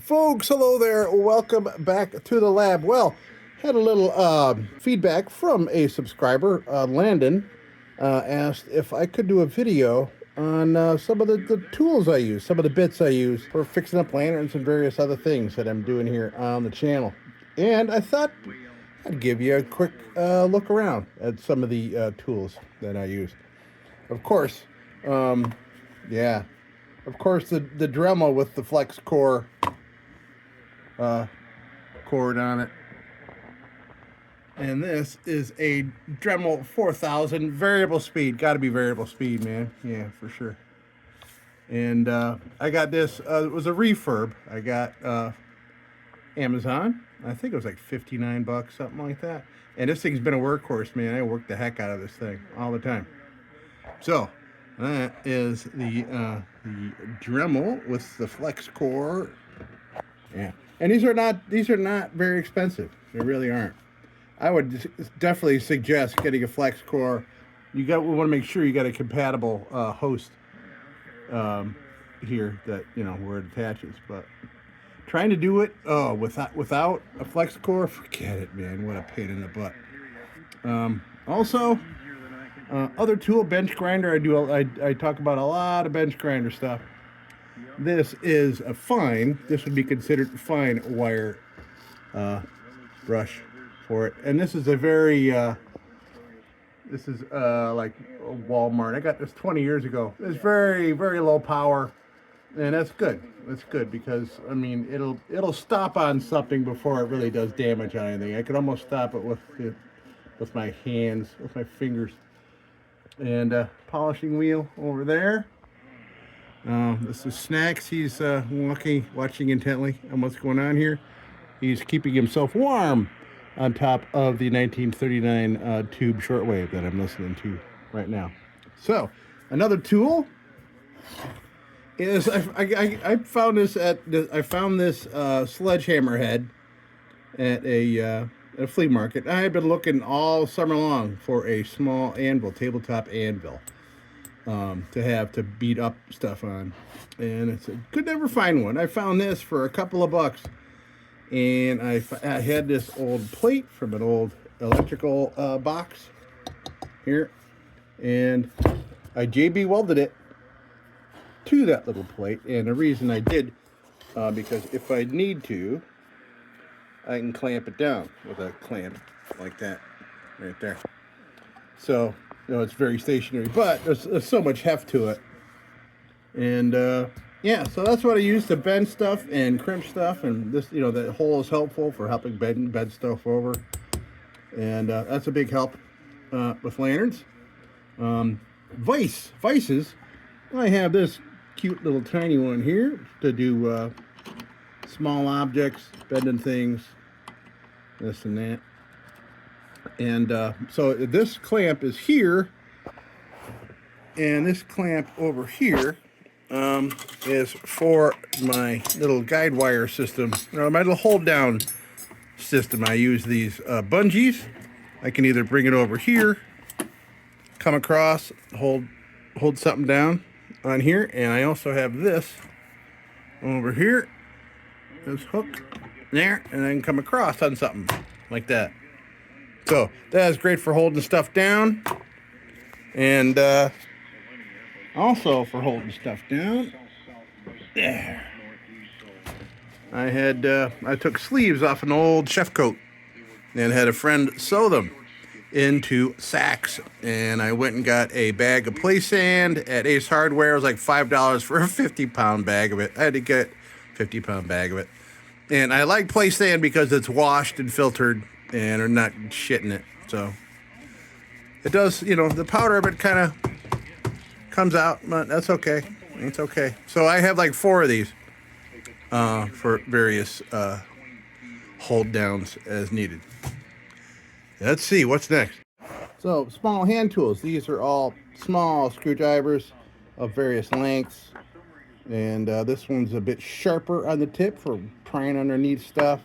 Folks, hello there. Welcome back to the lab. Well, had a little feedback from a subscriber, Landon, asked if I could do a video on some of the tools I use, some of the bits I use for fixing up lanterns and various other things that I'm doing here on the channel. And I thought I'd give you a quick look around at some of the tools that I use. Of course, yeah, of course the Dremel with the flex core cord on it. And this is a Dremel 4000 variable speed. Got to be variable speed, man. Yeah, for sure. And I got this. It was a refurb. I got Amazon. I think it was like 59 bucks, something like that. And this thing's been a workhorse, man. I work the heck out of this thing all the time. So that is the Dremel with the flex core. Yeah, and these are not very expensive. They really aren't. I would definitely suggest getting a flex core. We want to make sure you got a compatible host here that where it attaches. But trying to do it without a flex core, forget it, man. What a pain in the butt. Also, other tool, bench grinder. I talk about a lot of bench grinder stuff. This is a fine. This would be considered fine wire brush for it, and this is a very this is like a Walmart. I got this 20 years ago. It's very low power, and that's good. That's good because I mean it'll stop on something before it really does damage on anything. I can almost stop it with my hands, with my fingers. And polishing wheel over there. This is Snacks. He's watching intently on what's going on here. He's keeping himself warm on top of the 1939 tube shortwave that I'm listening to right now. So, another tool is I found this sledgehammer head at a flea market. I've been looking all summer long for a small anvil, tabletop anvil. To beat up stuff on, and could never find one. I found this for a couple of bucks, and I had this old plate from an old electrical box here, and I JB welded it to that little plate. And the reason I did, because if I need to, I can clamp it down with a clamp like that, right there. So it's very stationary, but there's so much heft to it. And yeah, so that's what I use to bend stuff and crimp stuff. And this, that hole is helpful for helping bend stuff over. And that's a big help with lanterns. Vices. I have this cute little tiny one here to do small objects, bending things, this and that. And so this clamp is here, and this clamp over here is for my little guide wire system, my little hold down system. I use these bungees. I can either bring it over here, come across, hold something down on here, and I also have this over here, this hook there, and then come across on something like that. So that is great for holding stuff down, and also for holding stuff down. There. I took sleeves off an old chef coat and had a friend sew them into sacks, and I went and got a bag of play sand at Ace Hardware. It was like $5 for a 50-pound bag of it. I had to get a 50-pound bag of it, and I like play sand because it's washed and filtered and are not shitting it. So it does, the powder of it kind of comes out, but that's okay. It's okay. So I have like 4 of these for various hold downs as needed. Let's see what's next. So small hand tools. These are all small screwdrivers of various lengths, and this one's a bit sharper on the tip for prying underneath stuff.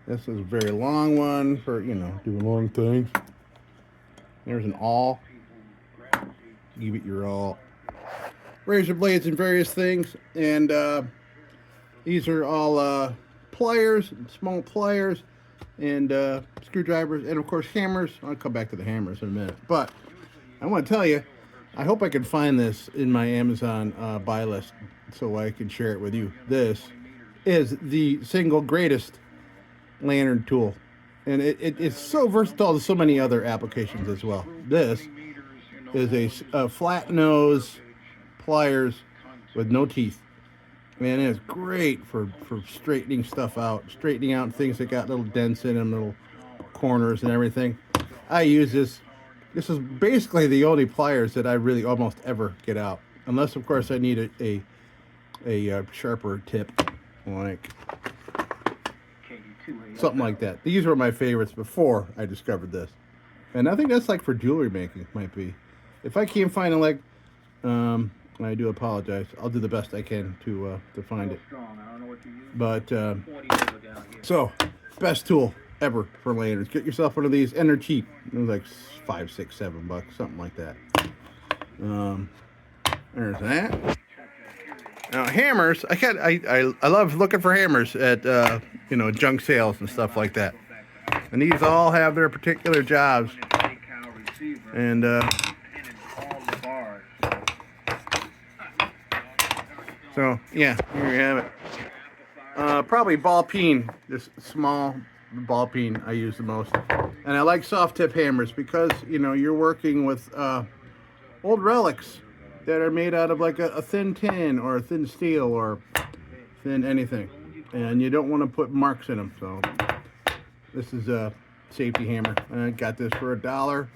This is a very long one for, doing long things. There's an awl. Give it your all. Razor blades and various things. And These are all pliers, small pliers, and screwdrivers, and of course hammers. I'll come back to the hammers in a minute. But I want to tell you, I hope I can find this in my Amazon buy list so I can share it with you. This is the single greatest lantern tool, and it's so versatile to so many other applications as well. This is a flat nose pliers with no teeth. Man, it's great for straightening stuff out, straightening out things that got little dents in them, little corners and everything. I use this. This is basically the only pliers that I really almost ever get out, unless of course I need a sharper tip, like something like that. These were my favorites before I discovered this, and I think that's like for jewelry making, might be. If I can't find it, like, I do apologize. I'll do the best I can to find it. But so, best tool ever for lanterns. Get yourself one of these, and they're cheap. They're like $5, $6, $7, something like that. There's that. Now hammers. I love looking for hammers at junk sales and stuff like that. And these all have their particular jobs. And so yeah, here you have it. Probably ball peen. This small ball peen I use the most. And I like soft tip hammers because you're working with old relics that are made out of like a thin tin or a thin steel or thin anything, and you don't want to put marks in them. So this is a safety hammer. I got this for $1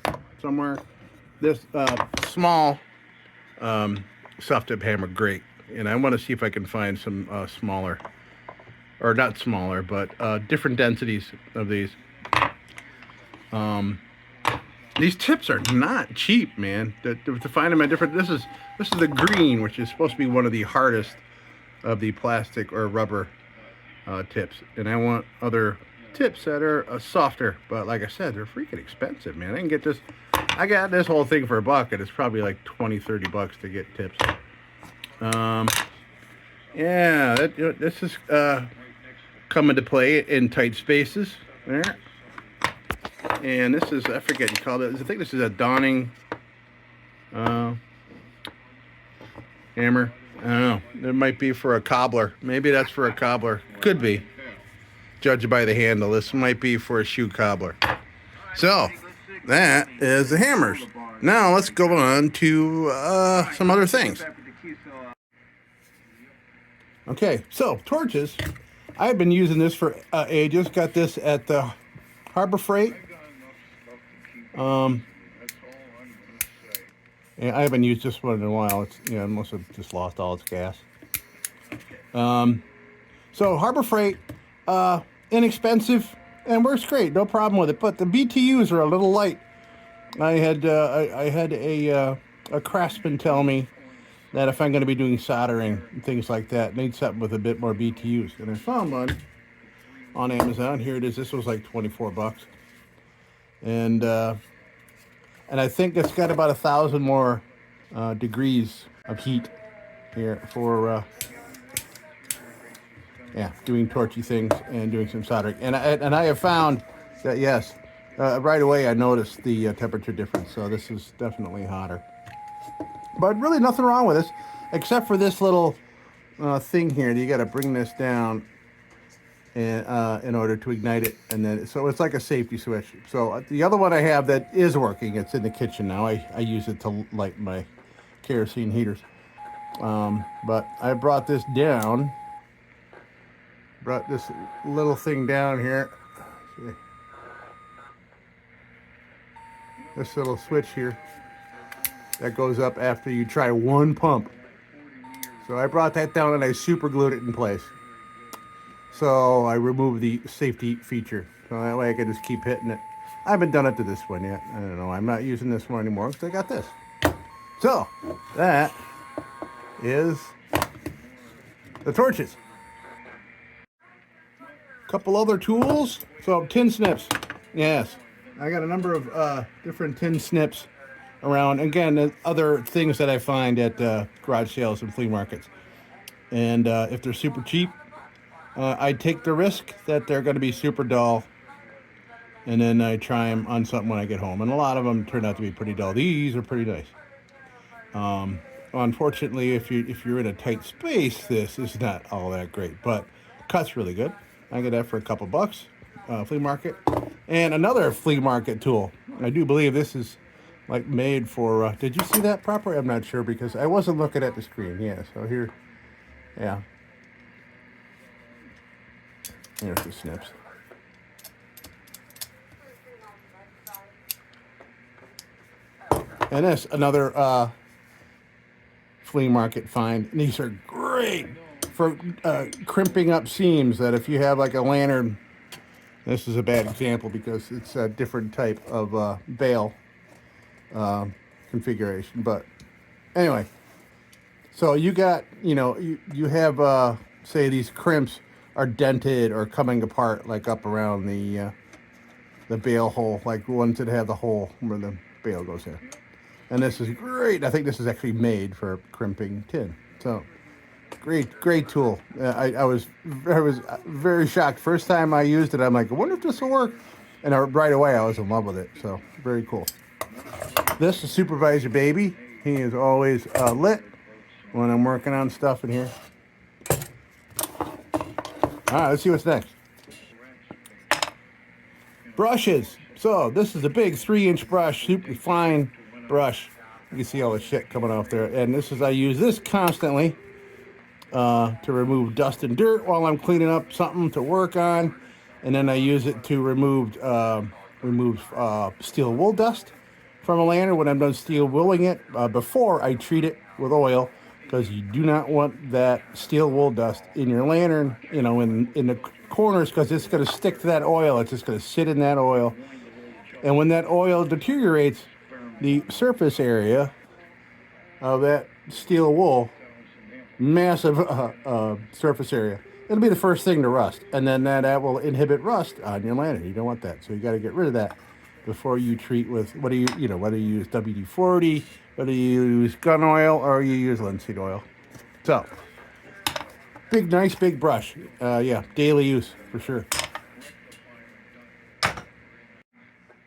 somewhere. This small soft tip hammer, great. And I want to see if I can find some smaller, or not smaller, but different densities of these. These tips are not cheap, man. To find them at different, this is the green, which is supposed to be one of the hardest of the plastic or rubber tips, and I want other tips that are softer. But like I said, they're freaking expensive, man. I can get this. I got this whole thing for $1, and it's probably like $20-$30 to get tips. Yeah, this is come into play in tight spaces there. And this is, I forget you call it. I think this is a Donning hammer. I don't know. It might be for a cobbler. Maybe that's for a cobbler. Could be. Judged by the handle, this might be for a shoe cobbler. So that is the hammers. Now let's go on to some other things. Okay, so torches. I've been using this for ages. Got this at the Harbor Freight. Yeah, I haven't used this one in a while. It's it must have just lost all its gas. So Harbor Freight, inexpensive and works great, no problem with it. But the BTUs are a little light. I had a craftsman tell me that if I'm going to be doing soldering and things like that, I need something with a bit more BTUs. And I found one on Amazon. Here it is. This was like $24, and I think it's got about 1,000 more degrees of heat here for doing torchy things and doing some soldering. And I have found that yes, right away I noticed the temperature difference. So this is definitely hotter. But really nothing wrong with this, except for this little thing here. You got to bring this down and, in order to ignite it, and then so it's like a safety switch. So the other one I have that is working, it's in the kitchen now. I use it to light my kerosene heaters. But I brought this down. Brought this little thing down here. See? This little switch here that goes up after you try one pump. So I brought that down and I super glued it in place. So I removed the safety feature. So that way I can just keep hitting it. I haven't done it to this one yet. I don't know. I'm not using this one anymore because I got this. So that is the torches. Couple other tools. So tin snips. Yes. I got a number of different tin snips around. Again, other things that I find at garage sales and flea markets. And if they're super cheap, I take the risk that they're going to be super dull, and then I try them on something when I get home. And a lot of them turn out to be pretty dull. These are pretty nice. Unfortunately, if you're in a tight space, this is not all that great, but cuts really good. I get that for a couple bucks, flea market. And another flea market tool. I do believe this is like made for. Did you see that proper? I'm not sure because I wasn't looking at the screen. Yeah, so here, yeah, there's the snips. And this another flea market find. And these are great for crimping up seams. That if you have like a lantern, this is a bad example because it's a different type of bail configuration. But anyway, so you got, you have, say these crimps are dented or coming apart like up around the bail hole, like ones that have the hole where the bail goes in. And this is great. I think this is actually made for crimping tin. So great tool. I was very shocked. First time I used it, I'm like, I wonder if this will work. And right away, I was in love with it. So very cool. This is Supervisor Baby. He is always lit when I'm working on stuff in here. All right, let's see what's next. Brushes. So this is a big 3-inch brush, super fine brush. You can see all the shit coming off there. And I use this constantly to remove dust and dirt while I'm cleaning up something to work on. And then I use it to remove steel wool dust from a lantern when I'm done steel wooling it before I treat it with oil, because you do not want that steel wool dust in your lantern, in the corners, because it's going to stick to that oil. It's just going to sit in that oil. And when that oil deteriorates, the surface area of that steel wool, massive surface area, it'll be the first thing to rust. And then that will inhibit rust on your lantern. You don't want that. So you got to get rid of that before you treat with, whether you use WD-40, whether you use gun oil, or you use linseed oil. So, nice big brush. Yeah, daily use for sure.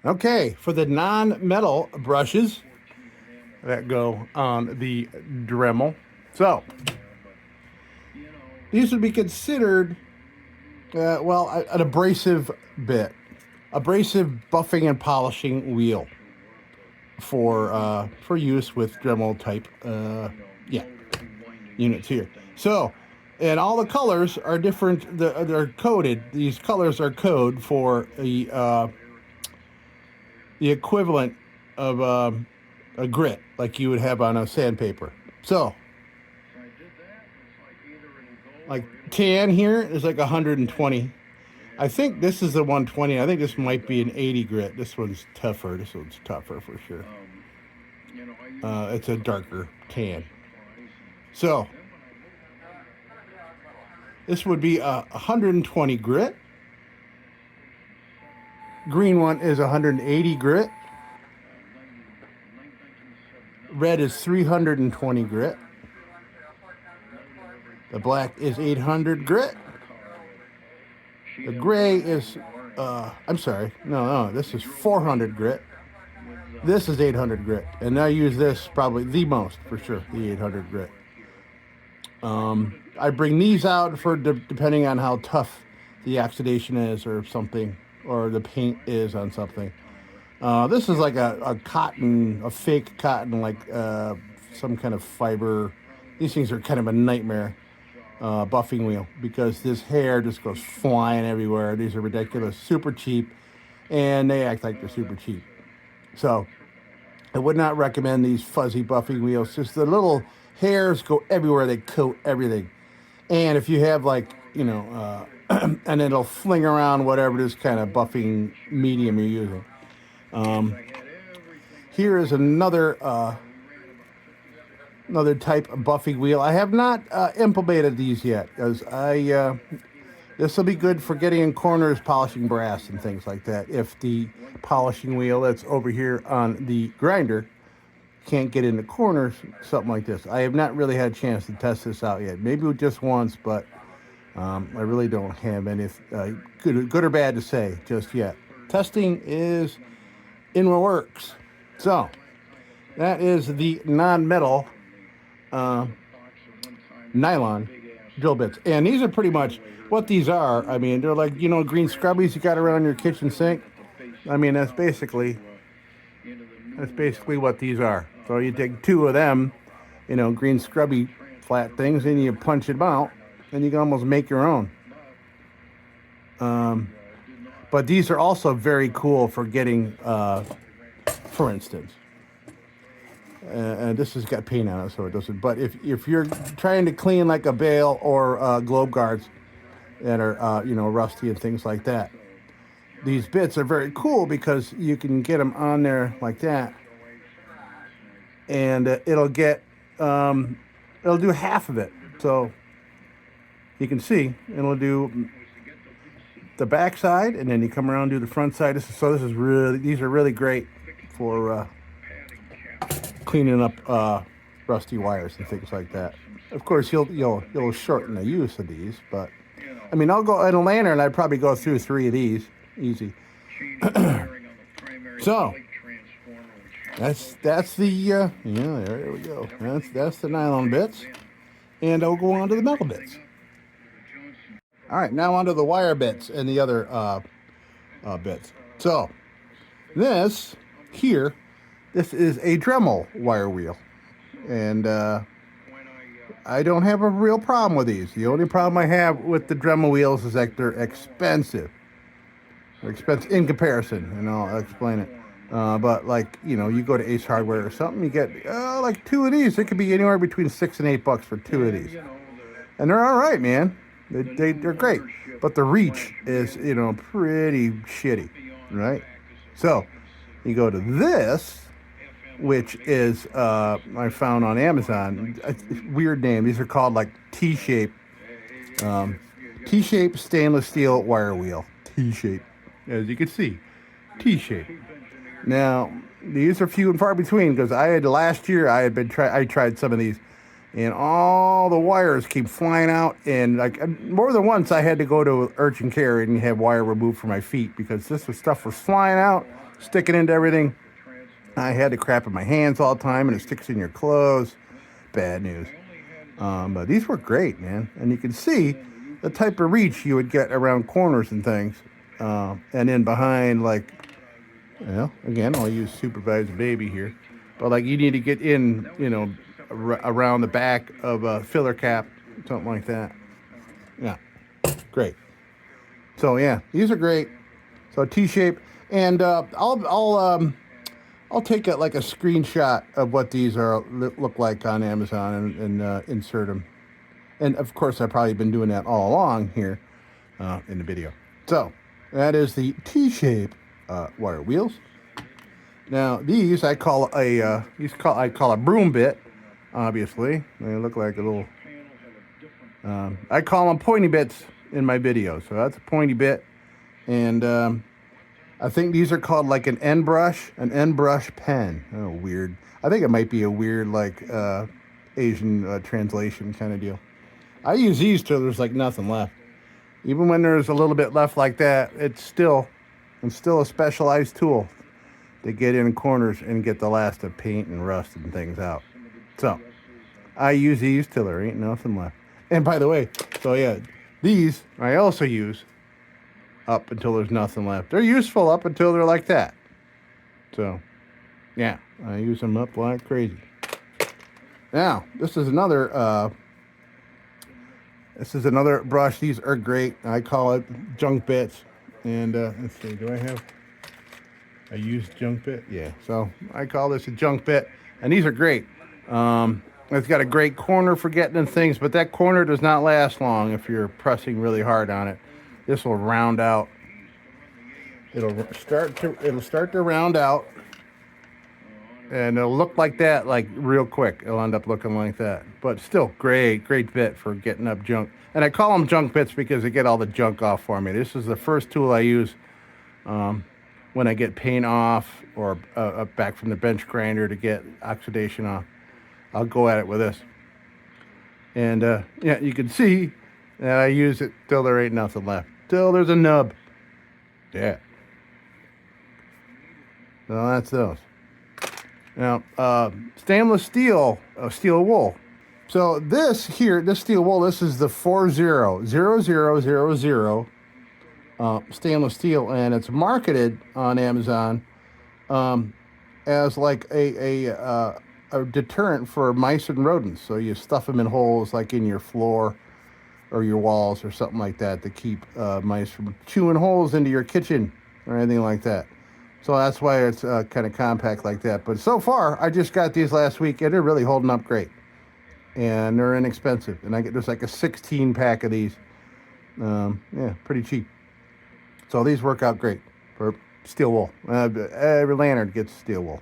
Okay, for the non-metal brushes that go on the Dremel. So, these would be considered, an abrasive bit. Abrasive buffing and polishing wheel for use with Dremel type units here. So, and all the colors are different. They're coded. These colors are code for the equivalent of a grit like you would have on a sandpaper. So, like tan here is like 120. I think this is the 120. I think this might be an 80 grit. This one's tougher. This one's tougher for sure. It's a darker tan. So, this would be a 120 grit. Green one is 180 grit. Red is 320 grit. The black is 800 grit. The gray is, this is 400 grit. This is 800 grit. And I use this probably the most, for sure, the 800 grit. I bring these out for depending on how tough the oxidation is or something, or the paint is on something. This is like a cotton, a fake cotton, like some kind of fiber. These things are kind of a nightmare. Buffing wheel, because this hair just goes flying everywhere. These are ridiculous, super cheap, and they act like they're super cheap. So I would not recommend these fuzzy buffing wheels. Just the little hairs go everywhere. They coat everything. And if you have and it'll fling around whatever this kind of buffing medium you're using. Here is another type of buffing wheel. I have not implemented these yet, because this will be good for getting in corners, polishing brass and things like that. If the polishing wheel that's over here on the grinder can't get into corners, something like this. I have not really had a chance to test this out yet. Maybe just once, but I really don't have any good or bad to say just yet. Testing is in the works. So that is the non-metal nylon drill bits, and these are pretty much what these are. I mean, they're like, green scrubbies you got around your kitchen sink. I mean, that's basically what these are. So you take two of them, green scrubby flat things, and you punch them out, and you can almost make your own. But these are also very cool for getting, for instance, and this has got paint on it, so it doesn't. But if you're trying to clean like a bale or globe guards that are rusty and things like that, these bits are very cool because you can get them on there like that, and it'll do half of it. So you can see it'll do the back side, and then you come around and do the front side. These are really great for cleaning up rusty wires and things like that. Of course, you'll shorten the use of these, but I mean, I'll go in a lantern. I'd probably go through 3 of these easy. So that's the there we go. That's the nylon bits, and I'll go on to the metal bits. All right, now onto the wire bits and the other bits. So this is a Dremel wire wheel, and I don't have a real problem with these. The only problem I have with the Dremel wheels is that they're expensive. They're expensive in comparison, and I'll explain it. But like, you go to Ace Hardware or something, you get like 2 of these. It could be anywhere between $6 and $8 for 2 of these, and they're all right, man. They're great, but the reach is pretty shitty, right? So you go to this, which is I found on Amazon. Weird name. These are called like T-shape stainless steel wire wheel. T-shape, as you can see, T-shape. Now these are few and far between because last year I tried some of these, and all the wires keep flying out, and like more than once I had to go to urgent care and have wire removed from my feet because stuff was flying out, sticking into everything. I had to crap in my hands all the time, and it sticks in your clothes. Bad news. But these were great, man, and you can see the type of reach you would get around corners and things, and in behind, like, again, I'll use Supervisor Baby here, but like you need to get in, around the back of a filler cap, something like that. Yeah, great. So yeah, these are great. So T-shape, and I'll take a screenshot of what these look like on Amazon and insert them. And of course, I've probably been doing that all along here in the video. So that is the T-shape wire wheels. Now these I call a broom bit. Obviously, they look like a little. I call them pointy bits in my videos. So that's a pointy bit, and I think these are called like an end brush pen. Oh, weird. I think it might be a weird like Asian translation kind of deal. I use these till there's like nothing left. Even when there's a little bit left like that, it's still a specialized tool to get in corners and get the last of paint and rust and things out. So I use these till there ain't nothing left. And by the way, so yeah, these I also use up until there's nothing left. They're useful up until they're like that. So yeah, I use them up like crazy. Now this is another brush. These are great. I call it junk bits. And let's see, I use junk bit? Yeah, so I call this a junk bit, and these are great. It's got a great corner for getting in things, but that corner does not last long if you're pressing really hard on it. This will round out. It'll start to round out, and it'll look like that, like real quick. It'll end up looking like that, but still great bit for getting up junk. And I call them junk bits because they get all the junk off for me. This is the first tool I use when I get paint off or back from the bench grinder to get oxidation off. I'll go at it with this. And yeah, you can see And I use it till there ain't nothing left. Till there's a nub. Yeah. So that's those. Now, stainless steel, steel wool. So this here, this steel wool, this is the 400000 stainless steel, and it's marketed on Amazon as like a deterrent for mice and rodents. So you stuff them in holes like in your floor or your walls or something like that to keep mice from chewing holes into your kitchen or anything like that. So that's why it's kind of compact like that. But so far, I just got these last week, and they're really holding up great. And they're inexpensive. And there's like a 16 pack of these. Yeah, pretty cheap. So these work out great for steel wool. Every lantern gets steel wool.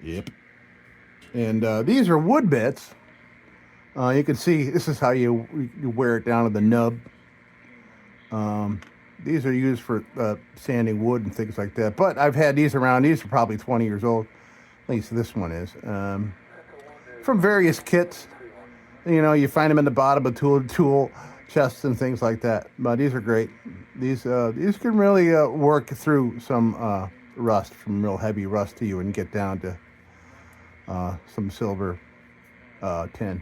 Yep. And these are wood bits. You can see this is how you wear it down to the nub. These are used for sanding wood and things like that. But I've had these around. These are probably 20 years old. At least this one is. From various kits. You know, you find them in the bottom of tool chests and things like that. But these are great. These can really work through some rust, from real heavy rust to you, and get down to some silver tin.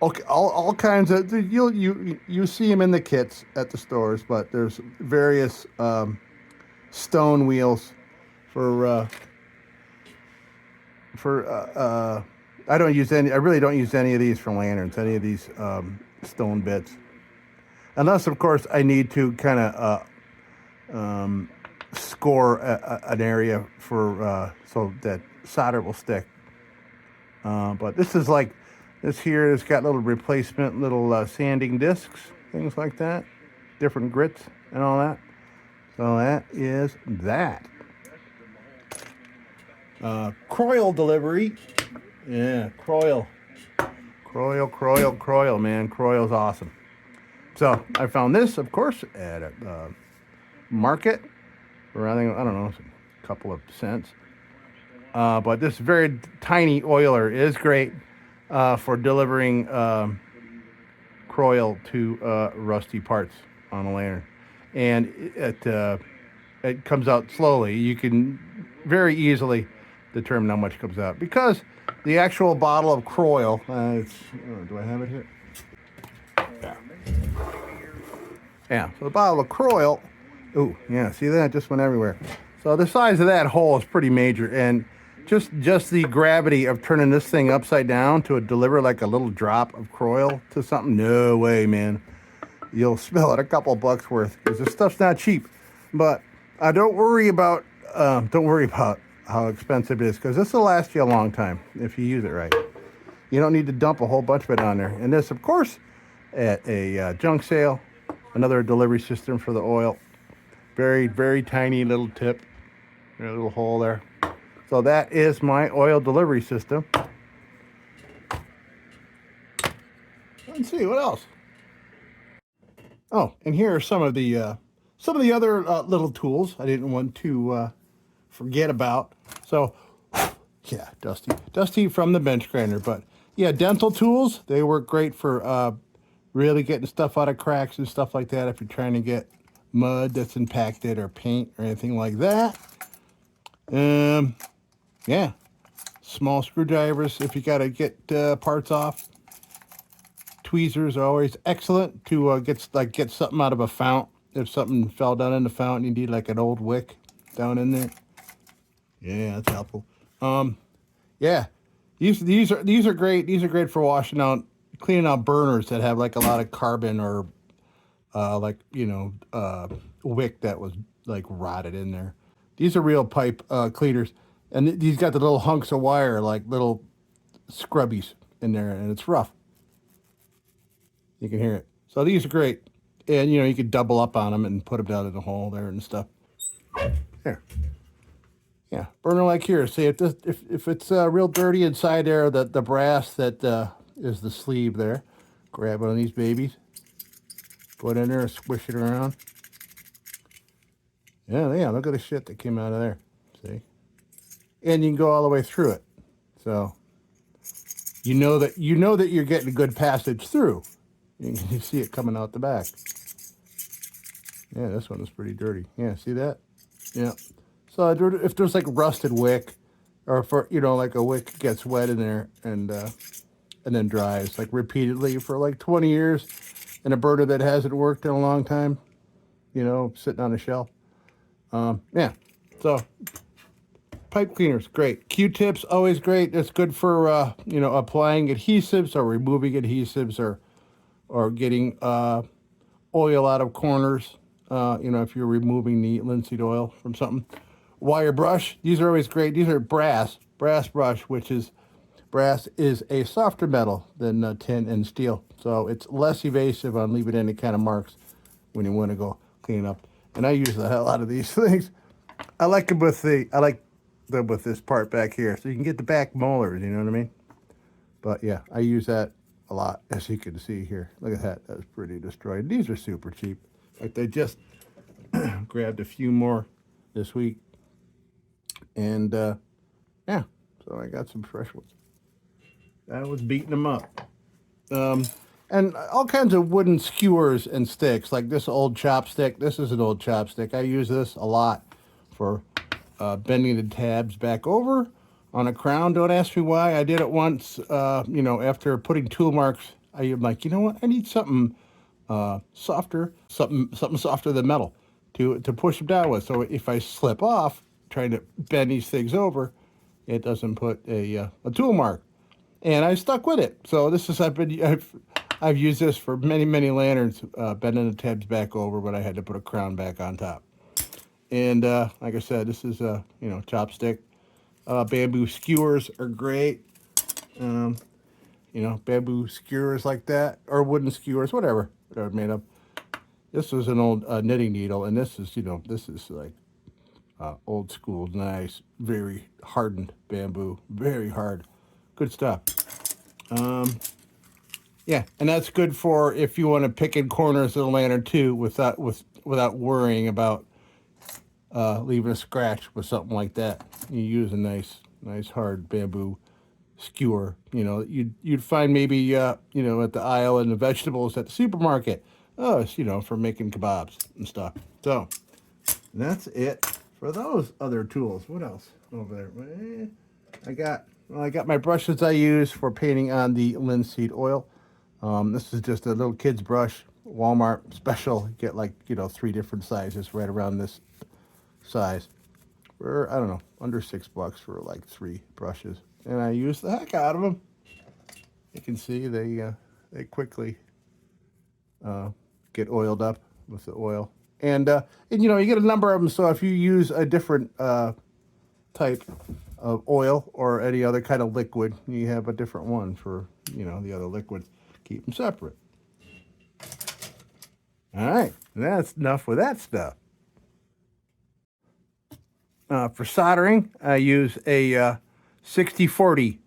Okay, all kinds of you see them in the kits at the stores, but there's various stone wheels for I don't use any. I really don't use any of these for lanterns. Any of these stone bits, unless of course I need to kind of score an area for so that solder will stick. But this is like this here. It's got little replacement little sanding discs, things like that, different grits and all that. So that is that. Croyle delivery. Yeah, Croyle, man. Croyle's awesome. So I found this, of course, at a market for I don't know, a couple of cents. But this very tiny oiler is great for delivering Croyle to rusty parts on a lantern, and it comes out slowly. You can very easily determine how much comes out because the actual bottle of Croyle. Do I have it here? Yeah. Yeah. So the bottle of Croyle. Ooh, yeah. See that? Just went everywhere. So the size of that hole is pretty major, and just the gravity of turning this thing upside down to deliver like a little drop of Croyle to something. No way, man. You'll spill it a couple bucks worth because this stuff's not cheap. But don't worry about how expensive it is, because this will last you a long time if you use it right. You don't need to dump a whole bunch of it on there. And this, of course, at a junk sale, another delivery system for the oil. Very, very tiny little tip, a little hole there. So that is my oil delivery system. Let's see what else. Oh, and here are some of the other little tools I didn't want to forget about. So, yeah, dusty from the bench grinder. But yeah, dental tools, they work great for really getting stuff out of cracks and stuff like that. If you're trying to get mud that's impacted or paint or anything like that. Yeah, small screwdrivers if you got to get parts off. Tweezers are always excellent to get something out of a fount. If something fell down in the fountain, you need like an old wick down in there. Yeah, that's helpful. Yeah, these are great. These are great for cleaning out burners that have like a lot of carbon or wick that was like rotted in there. These are real pipe cleaners, and these got the little hunks of wire, like little scrubbies in there, and it's rough. You can hear it. So these are great, and you can double up on them and put them down in the hole there and stuff. There. Yeah, burner like here. See if it's real dirty inside there, the brass that is the sleeve there. Grab one of these babies, put it in there, and squish it around. Yeah. Look at the shit that came out of there. See, and you can go all the way through it. So you know that you're getting a good passage through. You can see it coming out the back. Yeah, this one is pretty dirty. Yeah, see that? Yeah. So if there's like rusted wick, or if like a wick gets wet in there and then dries like repeatedly for like 20 years, in a burner that hasn't worked in a long time, sitting on a shelf. Yeah. So pipe cleaners, great. Q-tips, always great. It's good for applying adhesives or removing adhesives or getting oil out of corners. If you're removing the linseed oil from something. Wire brush, these are always great. These are brass brush, brass is a softer metal than tin and steel, so it's less evasive on leaving any kind of marks when you want to go clean up. And I use the hell out of these things. I like them with this part back here, so you can get the back molars. You know what I mean? But yeah, I use that a lot, as you can see here. Look at that. That's pretty destroyed. These are super cheap. Like they just grabbed a few more this week, and yeah, so I got some fresh ones. I was beating them up. And all kinds of wooden skewers and sticks, like this old chopstick. This is an old chopstick. I use this a lot for bending the tabs back over on a crown. Don't ask me why. I did it once, after putting tool marks. I'm like, you know what? I need something softer, something softer than metal to push them down with. So if I slip off trying to bend these things over, it doesn't put a tool mark. And I stuck with it. So I've used this for many lanterns, bending the tabs back over, but I had to put a crown back on top. And like I said, this is a chopstick. Bamboo skewers are great. Bamboo skewers like that, or wooden skewers, whatever they're made of. This was an old knitting needle, and this is like old school, nice, very hardened bamboo, very hard, good stuff. Yeah, and that's good for if you want to pick in corners of the lantern too, without worrying about leaving a scratch with something like that. You use a nice hard bamboo skewer. You'd find maybe at the aisle in the vegetables at the supermarket. Oh, it's for making kebabs and stuff. So that's it for those other tools. What else over there? I got my brushes I use for painting on the linseed oil. This is just a little kid's brush, Walmart special. You get like 3 different sizes right around this size for, I don't know, under $6 for like 3 brushes, and I use the heck out of them. You can see they quickly get oiled up with the oil, and you get a number of them. So if you use a different type of oil or any other kind of liquid, you have a different one for the other liquids. Keep them separate. All right, that's enough with that stuff. For soldering, I use a 60-40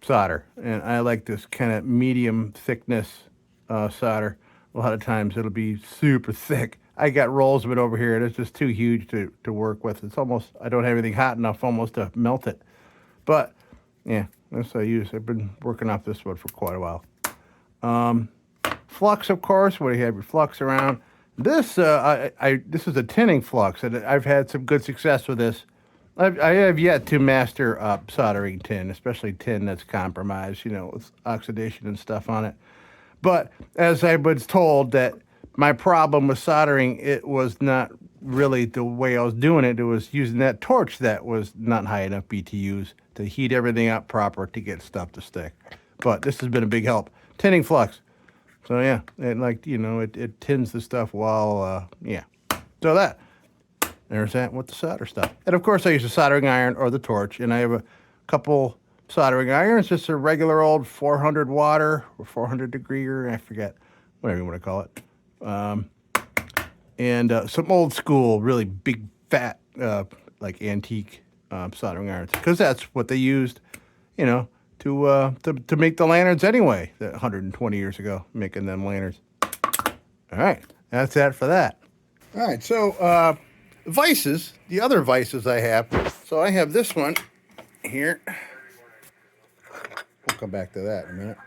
solder, and I like this kind of medium thickness solder. A lot of times it'll be super thick. I got rolls of it over here, and it's just too huge to work with. It's almost, I don't have anything hot enough almost to melt it. But yeah, that's what I use. I've been working off this one for quite a while. Flux, of course, when you have your flux around. This this is a tinning flux, and I've had some good success with this. I have yet to master soldering tin, especially tin that's compromised, with oxidation and stuff on it. But as I was told, that my problem with soldering, it was not really the way I was doing it. It was using that torch that was not high enough BTUs to heat everything up proper to get stuff to stick. But this has been a big help. Tinning flux. So yeah, it tins the stuff while, yeah. So there's that with the solder stuff. And of course I use a soldering iron or the torch, and I have a couple soldering irons, just a regular old 400 water or 400 degree, or I forget, whatever you want to call it. And some old school, really big, fat, like antique soldering irons, because that's what they used, to make the lanterns anyway, 120 years ago, making them lanterns. All right, that's that for that. All right, so vices, the other vices I have. So I have this one here. come back to that in a minute.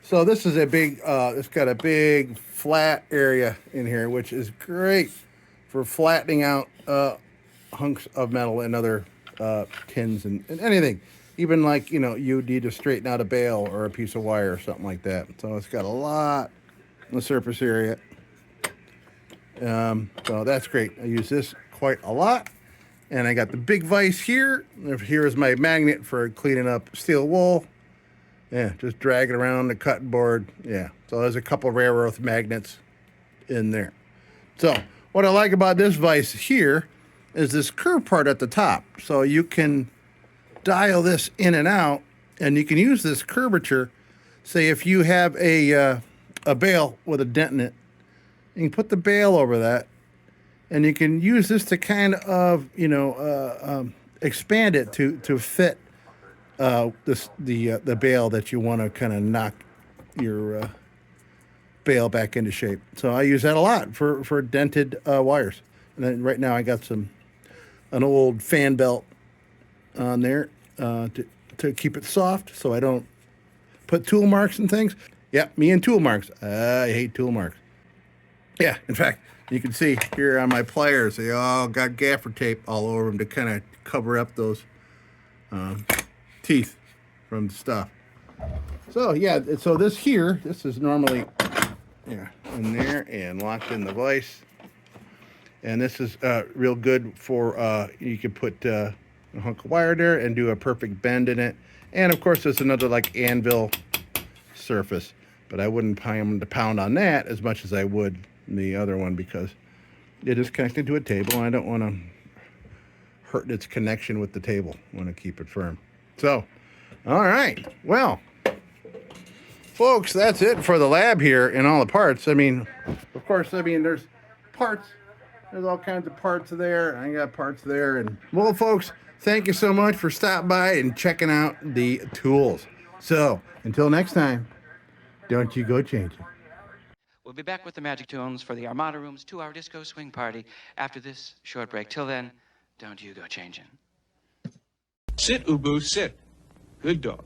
So this is a big, it's got a big flat area in here, which is great for flattening out hunks of metal and other tins and anything. Even like, you know, you need to straighten out a bale or a piece of wire or something like that. So it's got a lot on the surface area. So that's great. I use this quite a lot. And I got the big vise here. Here is my magnet for cleaning up steel wool. Yeah, just drag it around the cutting board. Yeah, so there's a couple rare earth magnets in there. So what I like about this vise here is this curved part at the top. So you can dial this in and out, and you can use this curvature. Say if you have a bale with a dent in it, you can put the bale over that, and you can use this to kind of, you know, expand it to fit the bale that you want to kind of knock your bale back into shape. So I use that a lot for dented wires. And then right now I got an old fan belt on there to keep it soft so I don't put tool marks and things. Yeah, me and tool marks. I hate tool marks. Yeah, in fact, you can see here on my pliers, they all got gaffer tape all over them to kind of cover up those teeth from the stuff. So yeah, so this is normally in there and locked in the vise, and this is real good for you can put a hunk of wire there and do a perfect bend in it. And of course there's another like anvil surface, but I wouldn't pound on that as much as I would the other one because it is connected to a table and I don't want to hurt its connection with the table. I want to keep it firm. So, all right. Well, folks, that's it for the lab here and all the parts. I mean, of course, there's parts. There's all kinds of parts there. I got parts there. And, well, folks, thank you so much for stopping by and checking out the tools. So, until next time, don't you go changing. We'll be back with the Magic Tunes for the Armada Room's 2-hour disco swing party after this short break. Till then, don't you go changing. Sit, Ubu, sit. Good dog.